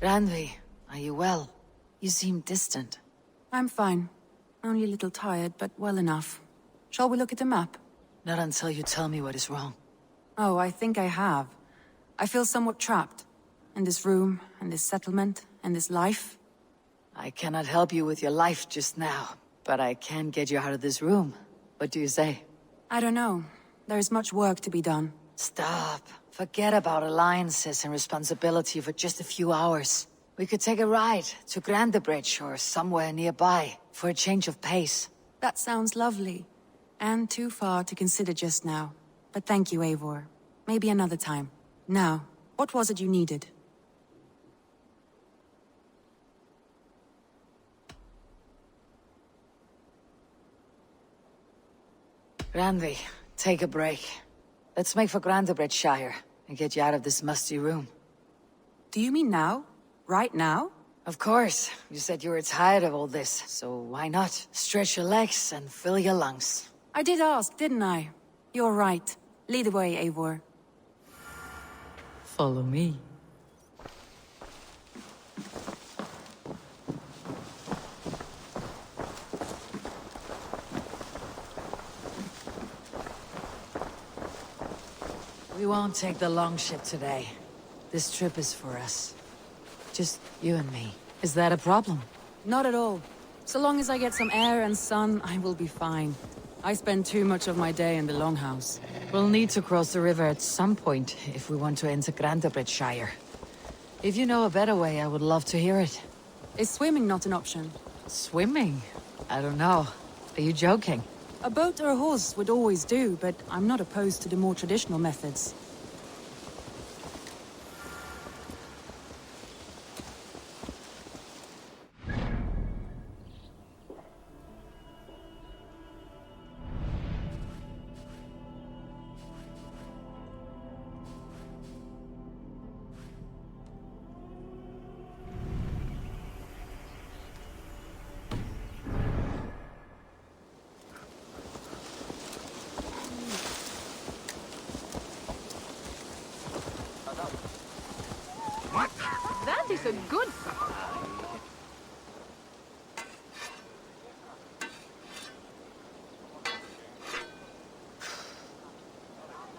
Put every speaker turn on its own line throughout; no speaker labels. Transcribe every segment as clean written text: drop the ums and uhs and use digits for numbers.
Randvi, are you well? You seem distant.
I'm fine. Only a little tired, but well enough. Shall we look at the map?
Not until you tell me what is wrong.
Oh, I think I have. I feel somewhat trapped. In this room, and this settlement, and this life.
I cannot help you with your life just now, but I can get you out of this room. What do you say?
I don't know. There is much work to be done.
Stop. Forget about alliances and responsibility for just a few hours. We could take a ride to Grandebridge or somewhere nearby for a change of pace.
That sounds lovely. And too far to consider just now. But thank you, Eivor. Maybe another time. Now, what was it you needed?
Randvi, take a break. Let's make for Grandebridgeshire and get you out of this musty room.
Do you mean now? Right now?
Of course. You said you were tired of all this, so why not? Stretch your legs and fill your lungs.
I did ask, didn't I? You're right. Lead the way, Eivor.
Follow me. We won't take the long ship today. This trip is for us. Just you and me. Is that a problem?
Not at all. So long as I get some air and sun, I will be fine. I spend too much of my day in the Longhouse.
We'll need to cross the river at some point if we want to enter Grandebridgeshire. If you know a better way, I would love to hear it.
Is swimming not an option?
Swimming? I don't know. Are you joking?
A boat or a horse would always do, but I'm not opposed to the more traditional methods.
That is a good...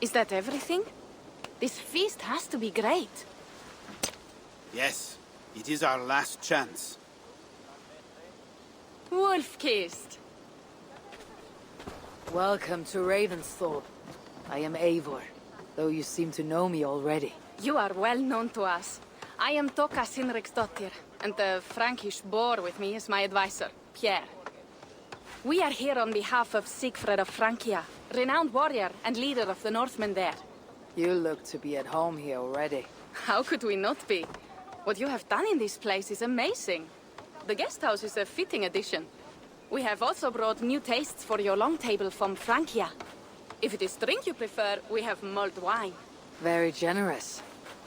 Is that everything? This feast has to be great.
Yes, it is our last chance.
Wolf-kissed.
Welcome to Ravensthorpe. I am Eivor, though you seem to know me already.
You are well known to us. I am Toka Sinriksdottir, and the Frankish boar with me is my advisor, Pierre. We are here on behalf of Sigfred of Francia, renowned warrior and leader of the Northmen there.
You look to be at home here already.
How could we not be? What you have done in this place is amazing. The guest house is a fitting addition. We have also brought new tastes for your long table from Francia. If it is drink you prefer, we have mulled wine.
Very generous.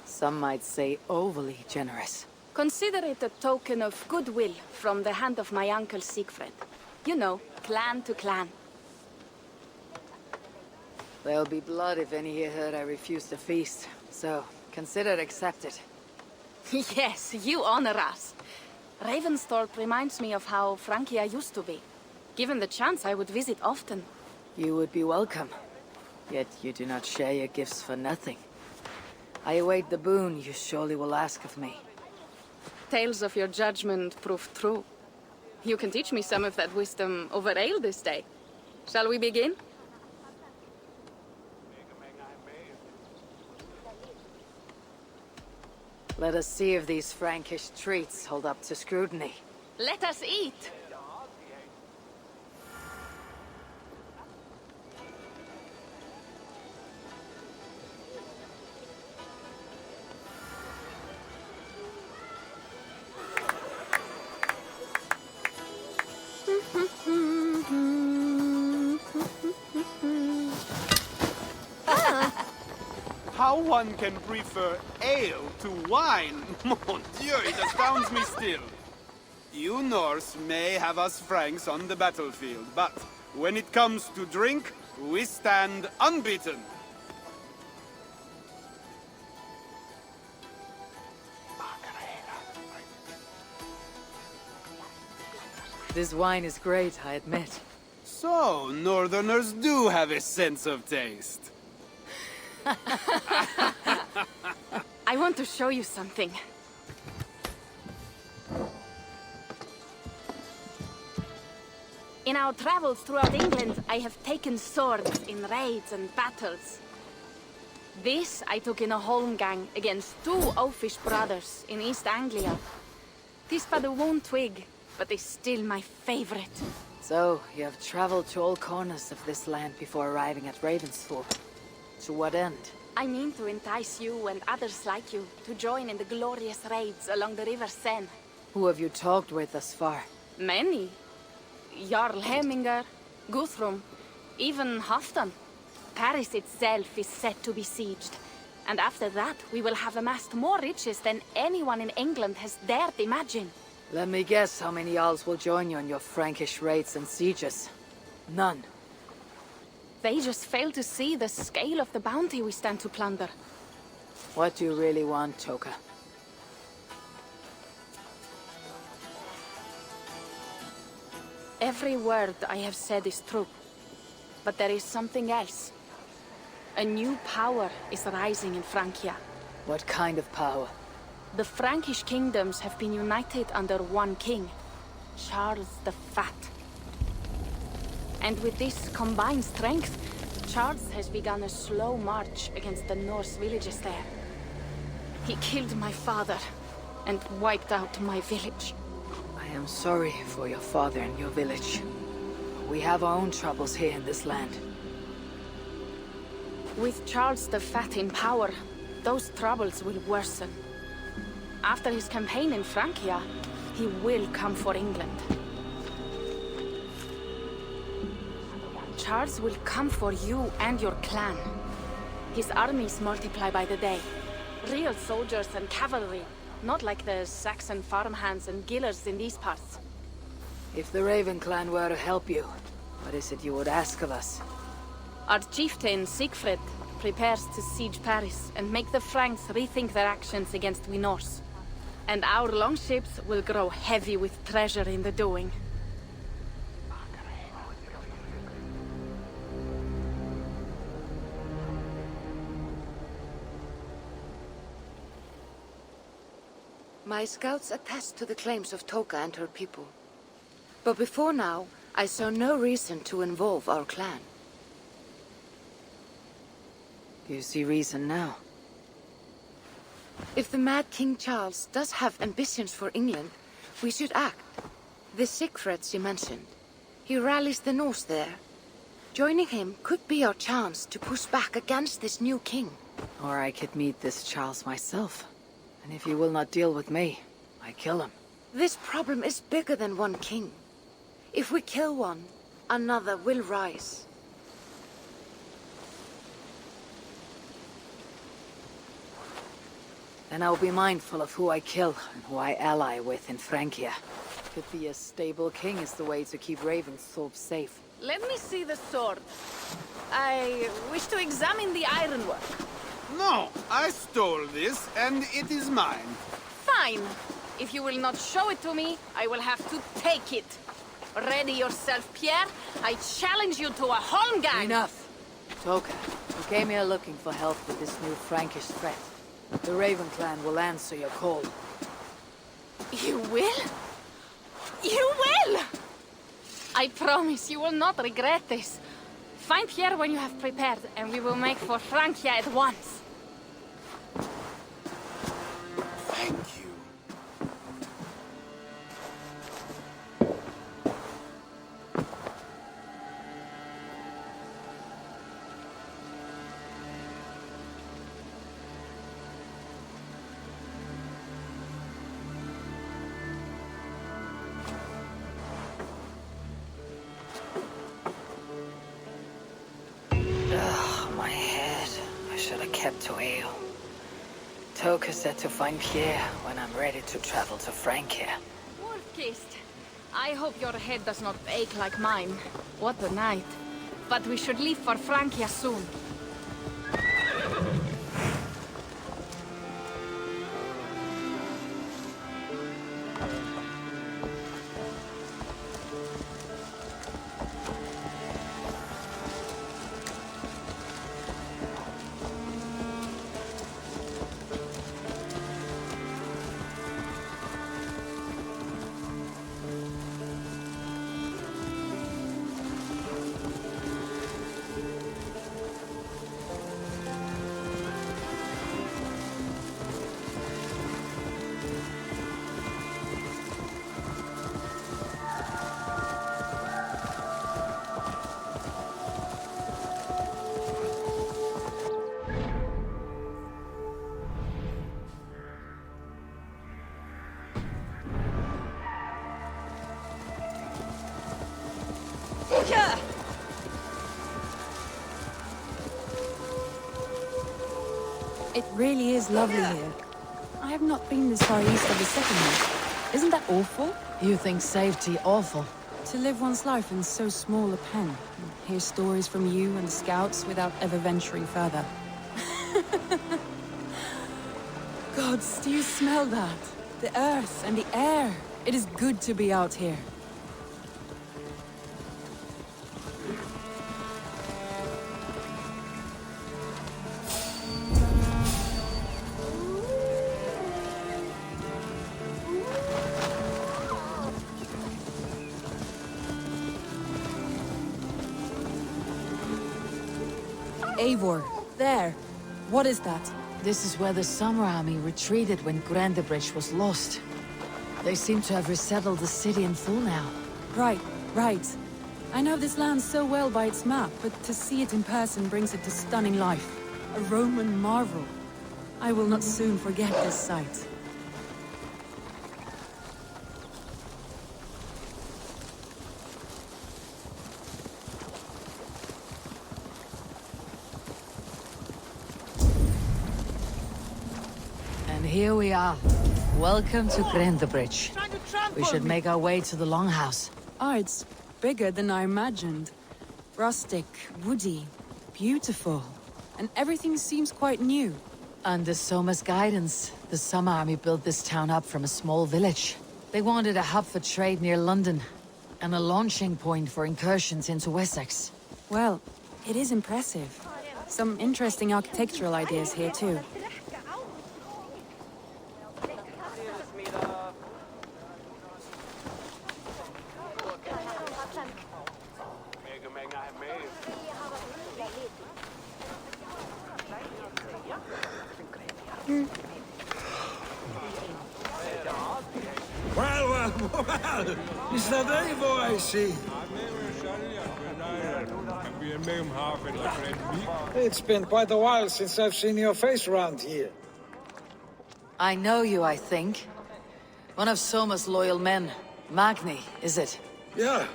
Some might say overly generous.
Consider it a token of goodwill from the hand of my uncle Sigfred. You know, clan to clan.
There'll be blood if any here heard I refuse the feast, so consider it accepted.
Yes, you honor us. Ravensthorpe reminds me of how Francia used to be. Given the chance, I would visit often.
You would be welcome. Yet you do not share your gifts for nothing. I await the boon you surely will ask of me.
Tales of your judgment prove true. You can teach me some of that wisdom over ale this day. Shall we begin?
Let us see if these Frankish treats hold up to scrutiny.
Let us eat!
How one can prefer ale to wine? Mon Dieu, it astounds me still. You Norse may have us Franks on the battlefield, but when it comes to drink, we stand unbeaten.
This wine is great, I admit.
So, Northerners do have a sense of taste.
I want to show you something. In our travels throughout England, I have taken swords in raids and battles. This I took in a holmgang against two oafish brothers in East Anglia. Tis but a worn twig, but is still my favorite.
So, you have traveled to all corners of this land before arriving at Ravensthorpe. To what end?
I mean to entice you and others like you to join in the glorious raids along the River Seine.
Who have you talked with thus far?
Many. Jarl Heminger, Guthrum, even Halfdan. Paris itself is set to be sieged. And after that, we will have amassed more riches than anyone in England has dared imagine.
Let me guess how many Jarls will join you in your Frankish raids and sieges. None.
They just fail to see the scale of the bounty we stand to plunder.
What do you really want, Toka?
Every word I have said is true. But there is something else. A new power is rising in Francia.
What kind of power?
The Frankish kingdoms have been united under one king, Charles the Fat. And with this combined strength, Charles has begun a slow march against the Norse villages there. He killed my father and wiped out my village.
I am sorry for your father and your village. We have our own troubles here in this land.
With Charles the Fat in power, those troubles will worsen. After his campaign in Francia, he will come for England. Charles will come for you and your clan. His armies multiply by the day. Real soldiers and cavalry, not like the Saxon farmhands and gillers in these parts.
If the Raven clan were to help you, what is it you would ask of us?
Our chieftain, Siegfried, prepares to siege Paris and make the Franks rethink their actions against we Norse. And our longships will grow heavy with treasure in the doing.
My scouts attest to the claims of Toka and her people. But before now, I saw no reason to involve our clan.
Do you see reason now?
If the mad King Charles does have ambitions for England, we should act. The Siegfrieds you mentioned, he rallies the Norse there. Joining him could be our chance to push back against this new king.
Or I could meet this Charles myself. And if he will not deal with me, I kill him.
This problem is bigger than one king. If we kill one, another will rise.
Then I'll be mindful of who I kill and who I ally with in Francia. Could be a stable king is the way to keep Ravensthorpe safe.
Let me see the sword. I wish to examine the ironwork.
No, I stole this, and it is mine.
Fine. If you will not show it to me, I will have to take it. Ready yourself, Pierre. I challenge you to a holmgang.
Enough! Toka, you came here looking for help with this new Frankish threat. The Raven clan will answer your call.
You will? You will! I promise you will not regret this. Find Pierre when you have prepared, and we will make for Francia at once.
Thank you.
My head. I should have kept to ale. Toka said to find Pierre when I'm ready to travel to Francia.
Wolf-kissed. I hope your head does not ache like mine. What a night. But we should leave for Francia soon.
It really is lovely here. I have not been this far east of the settlement. Isn't that awful?
You think safety awful?
To live one's life in so small a pen, and hear stories from you and the scouts without ever venturing further. Gods, do you smell that? The earth and the air. It is good to be out here. Eivor, there. What is that?
This is where the Summer Army retreated when Grandebridge was lost. They seem to have resettled the city in full now.
Right, right. I know this land so well by its map, but to see it in person brings it to stunning life. A Roman marvel. I will not soon forget this sight.
And here we are. Welcome to Grandebridge. We should make our way to the Longhouse.
Ah, it's bigger than I imagined. Rustic, woody, beautiful. And everything seems quite new.
Under Soma's guidance, the Summer Army built this town up from a small village. They wanted a hub for trade near London, and a launching point for incursions into Wessex.
Well, it is impressive. Some interesting architectural ideas here too.
Well, is that Eivor I see? It's been quite a while since I've seen your face around here.
I know you, I think. One of Soma's loyal men. Magni, is it?
Yeah,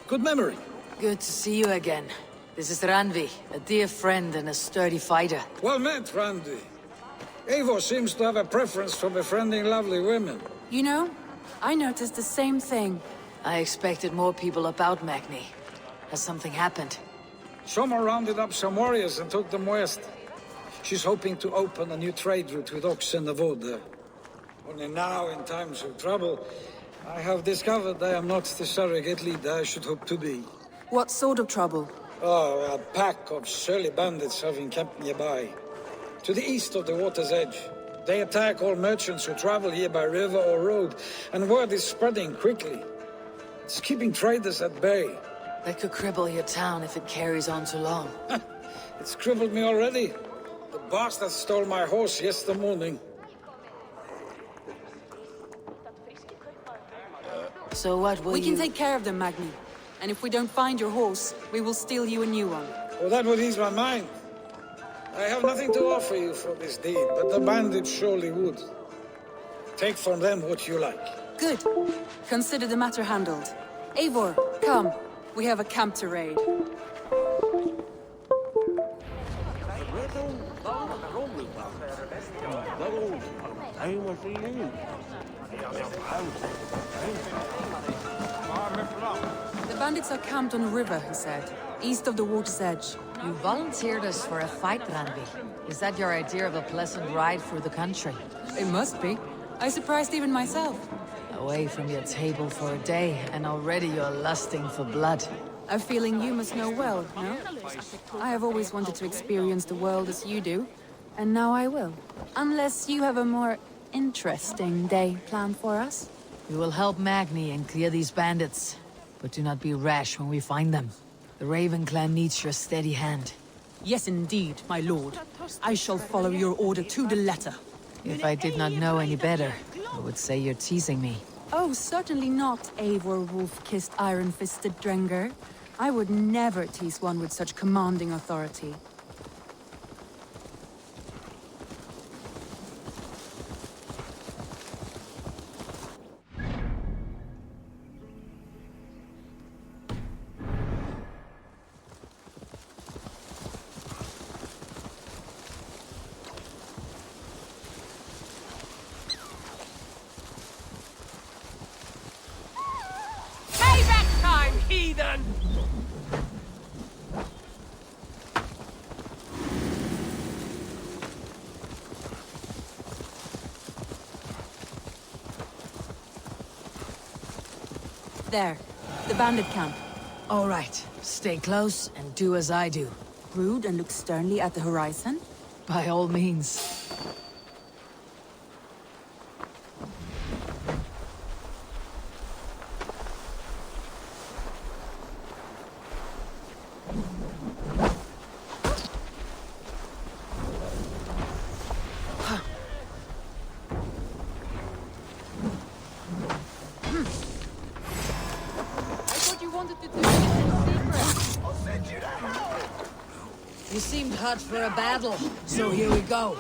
good memory.
Good to see you again. This is Randvi, a dear friend and a sturdy fighter.
Well met, Randvi. Eivor seems to have a preference for befriending lovely women.
You know, I noticed the same thing.
I expected more people about Magni. Has something happened?
Soma rounded up some warriors and took them west. She's hoping to open a new trade route with oxen and wood there. Only now, in times of trouble, I have discovered I am not the surrogate leader I should hope to be.
What sort of trouble?
Oh, a pack of surly bandits have encamped nearby. To the east of the water's edge. They attack all merchants who travel here by river or road, and word is spreading quickly. It's keeping traders at bay.
That could cripple your town if it carries on too long.
It's crippled me already. The bastard stole my horse yesterday morning.
So what will
We
you...
can take care of them, Magni. And if we don't find your horse, we will steal you a new one.
Well, that would ease my mind. I have nothing to offer you for this deed, but the bandits surely would. Take from them what you like.
Good. Consider the matter handled. Eivor, come. We have a camp to raid. The bandits are camped on a river, he said, east of the water's edge.
You volunteered us for a fight, Randvi. Is that your idea of a pleasant ride through the country?
It must be. I surprised even myself.
Away from your table for a day, and already you're lusting for blood.
A feeling you must know well, no? I have always wanted to experience the world as you do, and now I will. Unless you have a more interesting day planned for us?
We will help Magni and clear these bandits. But do not be rash when we find them. The Raven clan needs your steady hand.
Yes, indeed, my lord. I shall follow your order to the letter.
If I did not know any better, I would say you're teasing me.
Oh, certainly not, Eivor wolf-kissed iron-fisted Drenger. I would never tease one with such commanding authority. There. The bandit camp.
All right. Stay close and do as I do.
Rude and look sternly at the horizon?
By all means. You seemed hot for a battle, so here we go.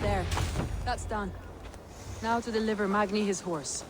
There. That's done. Now to deliver Magni his horse.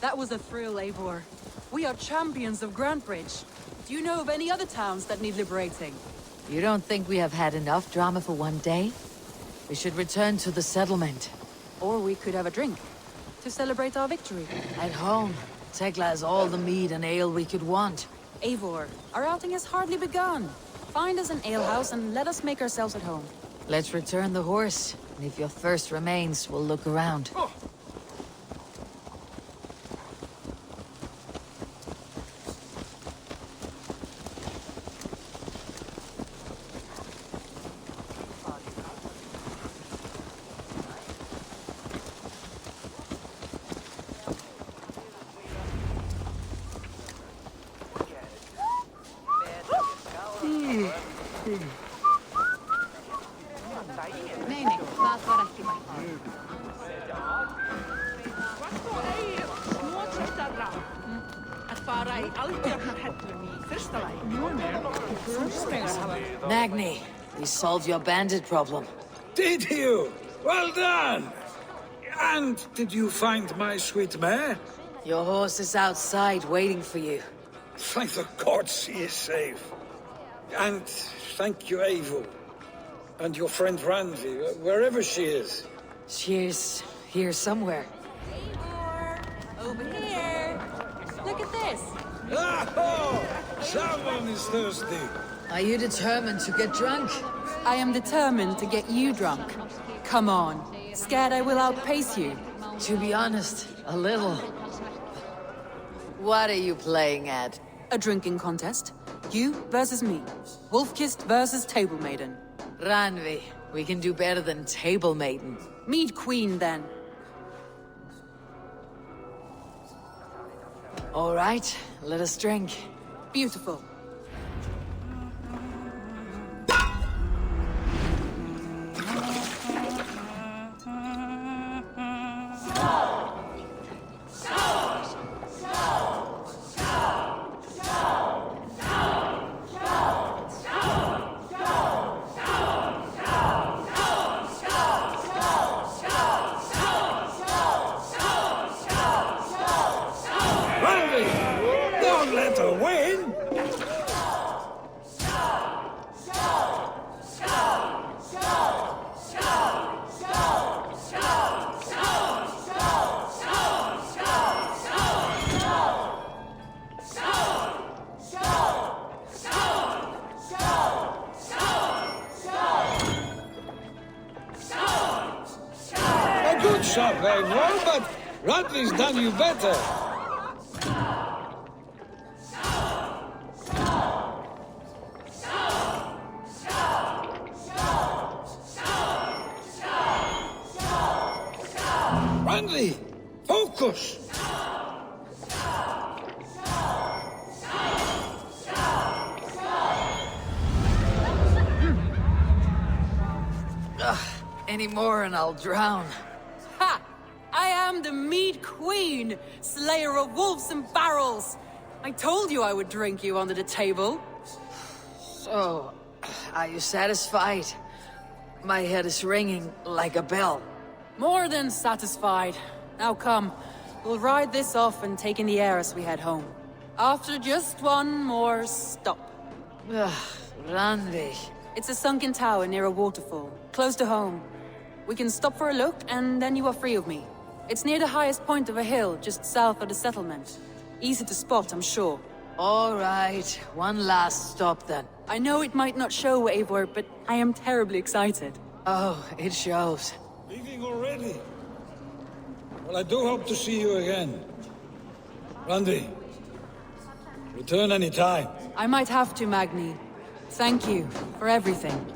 That was a thrill, Eivor. We are champions of Grantebridge. Do you know of any other towns that need liberating?
You don't think we have had enough drama for one day? We should return to the settlement.
Or we could have a drink, to celebrate our victory.
At home, Tekla has all the mead and ale we could want.
Eivor, our outing has hardly begun. Find us an alehouse and let us make ourselves at home.
Let's return the horse, and if your thirst remains, we'll look around. Magni, we solved your bandit problem.
Did you? Well done! And did you find my sweet mare?
Your horse is outside waiting for you.
Thank the gods she is safe. And thank you, Eivor. And your friend Randvi, wherever she is.
She's here somewhere.
Over here! Look at this!
Oh! Someone is thirsty.
Are you determined to get drunk?
I am determined to get you drunk. Come on. Scared I will outpace you.
To be honest, a little. What are you playing at?
A drinking contest. You versus me. Wolf-kissed versus Table Maiden.
Randvi, we can do better than Table Maiden.
Mead Queen, then.
All right, let us drink.
Beautiful.
Randvi! Don't let her win! A good shot, Eivor, but Randvi's done you better. Randvi, focus!
Any more and I'll drown.
Ha! I am the Mead Queen, slayer of wolves and barrels. I told you I would drink you under the table.
So, are you satisfied? My head is ringing like a bell.
More than satisfied. Now come, we'll ride this off and take in the air as we head home. After just one more stop.
Randvi.
It's a sunken tower near a waterfall, close to home. We can stop for a look, and then you are free of me. It's near the highest point of a hill, just south of the settlement. Easy to spot, I'm sure.
All right, one last stop then.
I know it might not show, Eivor, but I am terribly excited.
Oh, it shows.
Leaving already? Well, I do hope to see you again. Randvi, return any time.
I might have to, Magni. Thank you for everything.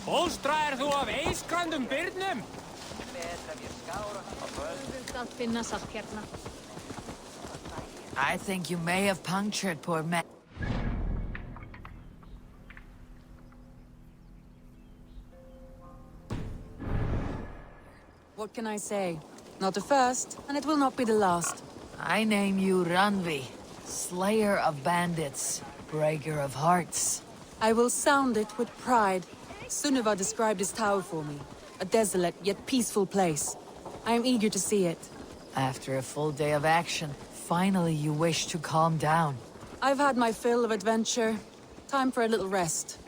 Polstraðir þú af eisgrandum byrnum?
I think you may have punctured poor man.
What can I say? Not the first, and it will not be the last.
I name you Randvi, slayer of bandits, breaker of hearts.
I will sound it with pride. Sunniva described this tower for me. A desolate yet peaceful place. I am eager to see it.
After a full day of action, finally you wish to calm down.
I've had my fill of adventure. Time for a little rest.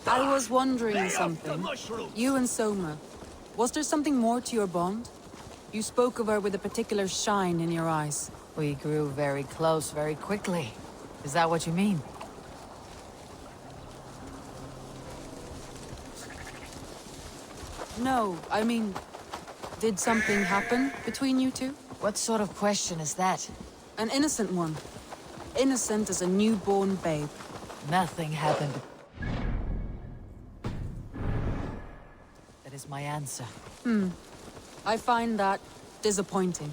I was wondering something. You and Soma. Was there something more to your bond? You spoke of her with a particular shine in your eyes.
We grew very close very quickly. Is that what you mean?
No, I mean... Did something happen between you two?
What sort of question is that?
An innocent one. Innocent as a newborn babe.
Nothing happened. That is my answer.
I find that disappointing.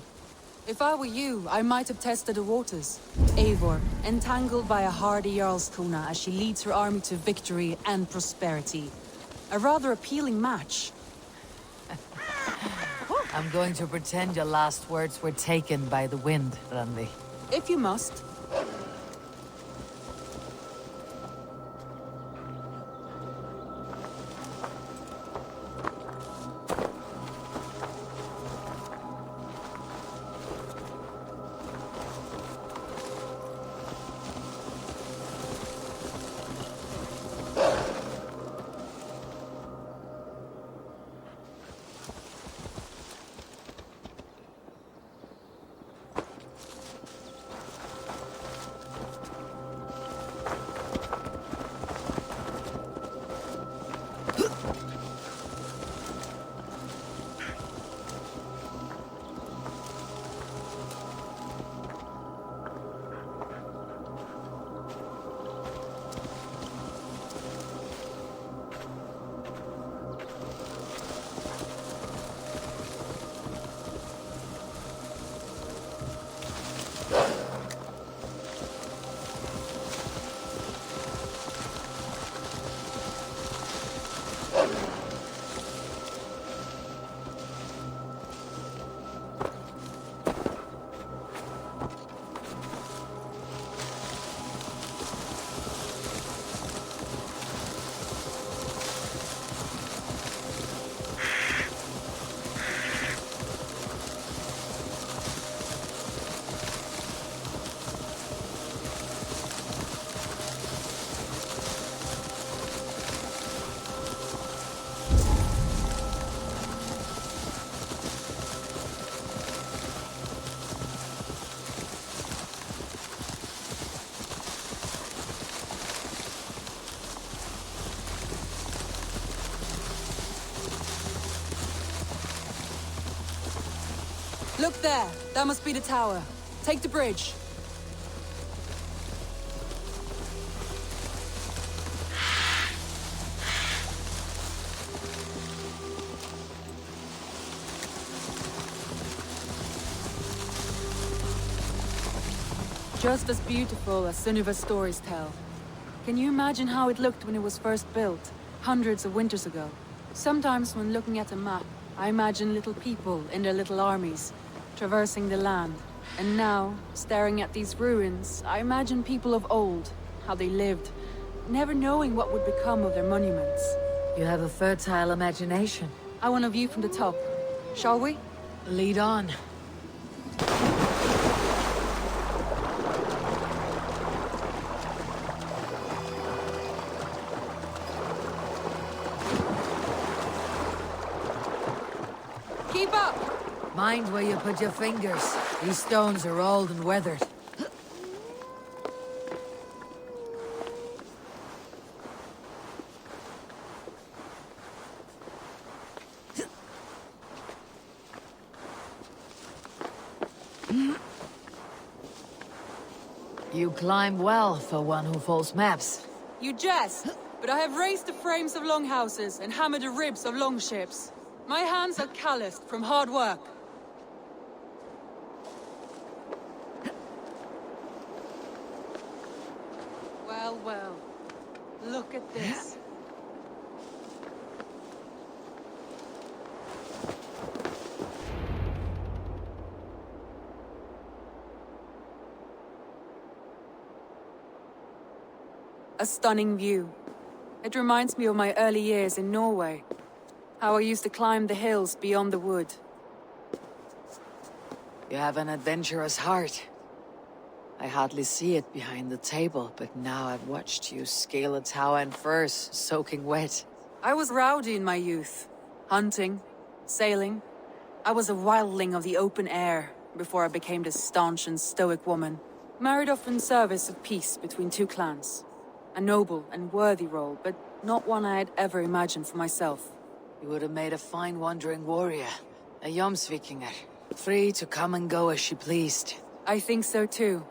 If I were you, I might have tested the waters. Eivor, entangled by a hardy Jarlskona as she leads her army to victory and prosperity. A rather appealing match.
I'm going to pretend your last words were taken by the wind, Randvi.
If you must. Look there! That must be the tower. Take the bridge. Just as beautiful as Sunniva's stories tell. Can you imagine how it looked when it was first built, hundreds of winters ago? Sometimes when looking at a map, I imagine little people in their little armies, traversing the land. And now, staring at these ruins, I imagine people of old, how they lived, never knowing what would become of their monuments.
You have a fertile imagination.
I want a view from the top. Shall we?
Lead on.
Keep up!
Mind where you put your fingers. These stones are old and weathered. You climb well for one who folds maps.
You jest, but I have raised the frames of longhouses and hammered the ribs of longships. My hands are calloused from hard work. Well, well. Look at this. A stunning view. It reminds me of my early years in Norway. How I used to climb the hills beyond the wood.
You have an adventurous heart. I hardly see it behind the table, but now I've watched you scale a tower in furs, soaking wet.
I was rowdy in my youth. Hunting, sailing. I was a wildling of the open air before I became this staunch and stoic woman. Married off in service of peace between two clans. A noble and worthy role, but not one I had ever imagined for myself.
You would have made a fine wandering warrior. A Jomsvikinger. Free to come and go as she pleased.
I think so too.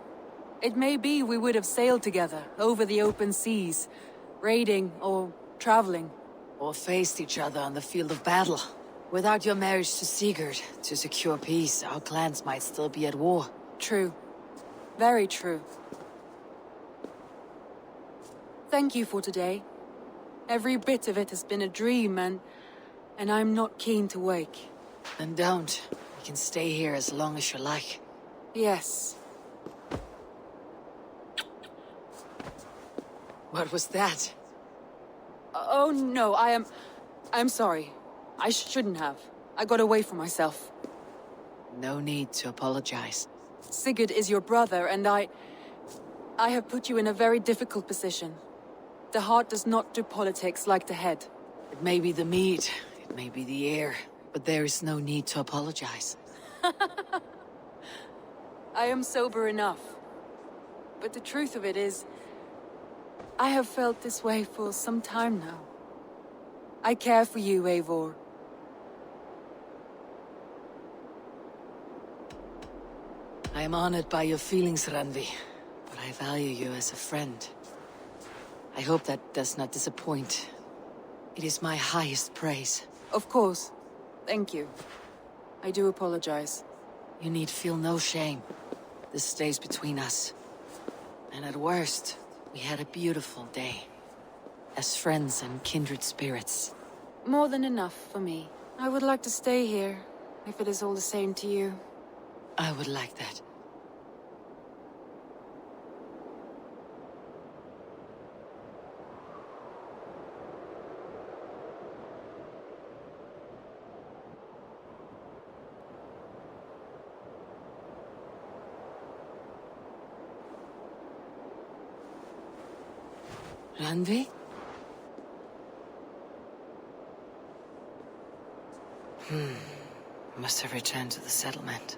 It may be we would have sailed together, over the open seas, raiding or traveling.
Or faced each other on the field of battle. Without your marriage to Sigurd, to secure peace, our clans might still be at war.
True. Very true. Thank you for today. Every bit of it has been a dream, and I'm not keen to wake.
Then don't. We can stay here as long as you like.
Yes.
What was that?
Oh no, I'm sorry. I shouldn't have. I got away from myself.
No need to apologize.
Sigurd is your brother, and I have put you in a very difficult position. The heart does not do politics like the head.
It may be the meat, it may be the air, but there is no need to apologize.
I am sober enough. But the truth of it is, I have felt this way for some time now. I care for you, Eivor.
I am honored by your feelings, Randvi, but I value you as a friend. I hope that does not disappoint. It is my highest praise.
Of course. Thank you. I do apologize.
You need feel no shame. This stays between us. And at worst, we had a beautiful day. As friends and kindred spirits.
More than enough for me. I would like to stay here, if it is all the same to you.
I would like that. Randvi? Must have returned to the settlement.